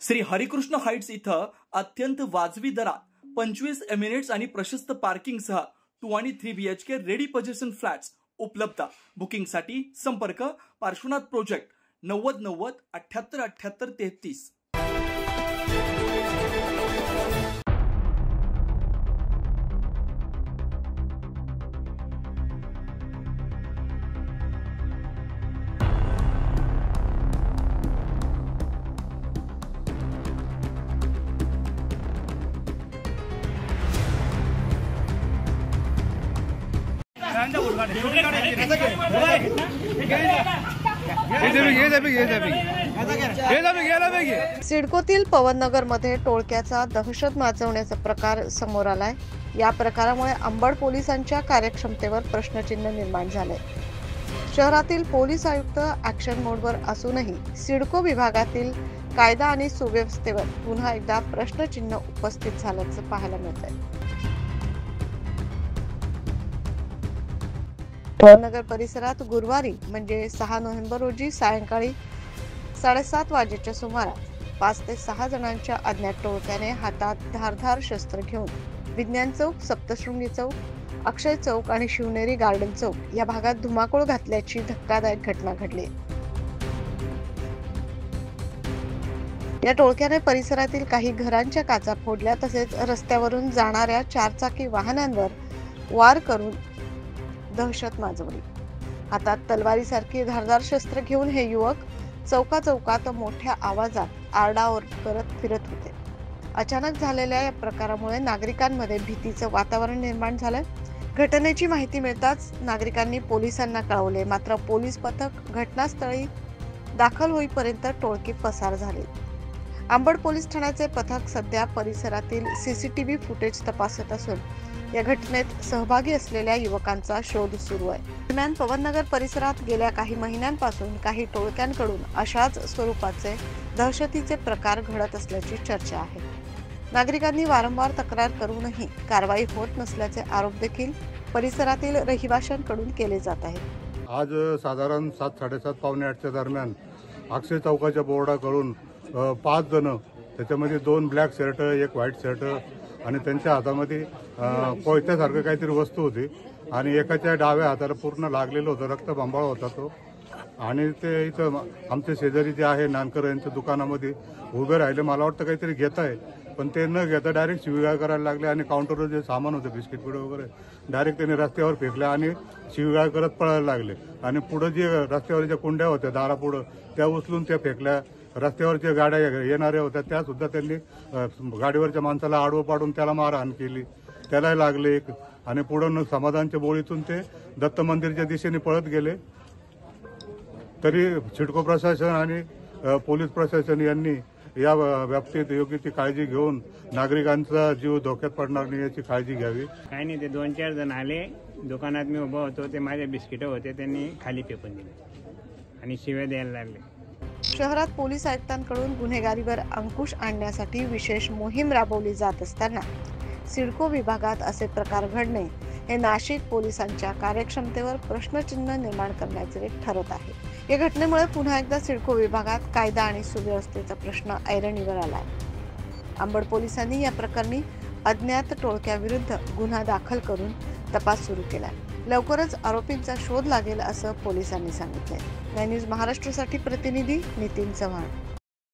Shri Harikrishna Heights इथं अत्यंत वाजवी दरात 25 एमिरेट्स आणि प्रशस्त पार्किंगसह 2 आणि 3 BHK रेडी पोझिशन फ्लॅट्स उपलब्ध। बुकिंगसाठी संपर्क पार्श्वनाथ प्रोजेक्ट 9090 78 78 33। सिडकोतील पवननगर मध्ये टोळक्याचा दहशत माजवण्याचा प्रकार समोर आलाय। या प्रकारामुळे अंबड पोलिसांच्या कार्यक्षमतेवर प्रश्नचिन्ह निर्माण झाले। शहरातील पोलीस आयुक्त ऍक्शन मोडवर असूनही सिडको विभागातील कायदा आणि सुव्यवस्थेवर पुन्हा एकदा प्रश्नचिन्ह उपस्थित झाल्याचं पाहायला मिळतंय। पवननगर परिसरात गुरुवारी म्हणजे 6 नोव्हेंबर रोजी सायंकाळी 7:30 वाजेच्या सुमारास 5 ते 6 जणांच्या अज्ञात टोळक्याने हातात धारधार शस्त्र घेऊन विज्ञान चौक, सप्तशृंगी चौक, अक्षय चौक आणि शिवनेरी गार्डन चौक या भागात धुमाकूळ घातल्याची धक्कादायक घटना घडली। या टोळक्याने परिसरातील काही घरांच्या काचा फोडल्या, तसेच रस्त्यावरून जाणाऱ्या 4 चाकी वाहनांवर वार करून दहशत माजवली। हातात तलवारीसारखी धारदार शस्त्र घेऊन हे युवक चौकात मोठ्या आवाजात आरडाओरड करत फिरत होते। अचानक झालेल्या या प्रकारामुळे नागरिकांमध्ये भीतीचं वातावरण निर्माण झालं। घटनेची माहिती मिळताच नागरिकांनी पोलिसांना कळवले, मात्र पोलीस पथक घटनास्थळी दाखल होईपर्यंत टोळके पसार झाले। अंबड पोलीस ठाण्याचे पथक सध्या परिसरातील CCTV फुटेज तपासत असून या घटनेत सहभागी असलेल्या युवकांचा शोध सुरू आहे। दरम्यान पवननगर परिसरात गेल्या काही महिन्यांपासून काही टोळक्यांकडून अशाच स्वरूपाचे दहशतीचे प्रकार घडत असल्याची चर्चा आहे। नागरिकांनी वारंवार तक्रार करूनही कारवाई होत नसल्याचे आरोप देखील परिसरातील रहिवाशांकडून केले जात आहेत। आज साधारण 7, 7:30 पावणे 8च्या दरम्यान अक्षय चौकाच्या बोर्डाकडून 5 जण, त्याच्यामध्ये 2 ब्लॅक शर्ट, 1 व्हाईट शर्ट आणि त्यांच्या हातामध्ये कोयत्यासारखं काहीतरी वस्तू होती आणि एकाच्या डाव्या हाताला पूर्ण लागलेलं होतं, रक्तबंबाळ होता तो। आणि ते इथं आमच्या शेजारी जे आहे नानकर यांच्या दुकानामध्ये उभे राहिले, मला वाटतं काहीतरी घेत आहे, पण ते न घेता डायरेक्ट शिवीगाळ करायला लागले आणि काउंटरवर जे सामान होतं बिस्किट पुडे वगैरे डायरेक्ट त्यांनी रस्त्यावर फेकले आणि शिवीगाळ करत पळायला लागले। आणि पुढं जे रस्त्यावर ज्या कुंड्या होत्या दारापुढं त्या उचलून त्या फेकल्या। रस्त्यावर ज्या गाड्या येणाऱ्या होत्या त्या सुद्धा त्यांनी गाडीवरच्या माणसाला आडवं पाडून त्याला मारहाण केली, त्याला लागले आणि पुढं समाधानच्या बोळीतून ते दत्त मंदिरच्या दिशेने पळत गेले। तरी सिडको प्रशासन आणि पोलीस प्रशासन यांनी या बाबतीत योग्य ती काळजी घेऊन नागरिकांचा जीव धोक्यात पडणार नाही याची काळजी घ्यावी। काही नाही, ते 2-4 जण आले, दुकानात मी उभा होतो, ते माझे बिस्किट होते त्यांनी खाली फेकून दिले आणि शिव्या द्यायला लागले। शहरात पोलीस आयुक्तांकडून गुन्हेगारीवर अंकुश आणण्यासाठी विशेष मोहीम राबवली जात असताना सिडको विभागात असे प्रकार घडणे हे नाशिक पोलिसांच्या कार्यक्षमतेवर प्रश्नचिन्ह निर्माण करण्याचे ठरत आहे। या घटनेमुळे पुन्हा एकदा सिडको विभागात कायदा आणि सुव्यवस्थेचा प्रश्न ऐरणीवर आलाय। अंबड पोलिसांनी या प्रकरणी अज्ञात टोळक्याविरुद्ध गुन्हा दाखल करून तपास सुरू केलाय। लवकरच आरोपींचा शोध लागेल असं पोलिसांनी सांगितलंय। न्यूज महाराष्ट्रासाठी प्रतिनिधी नितीन चव्हाण।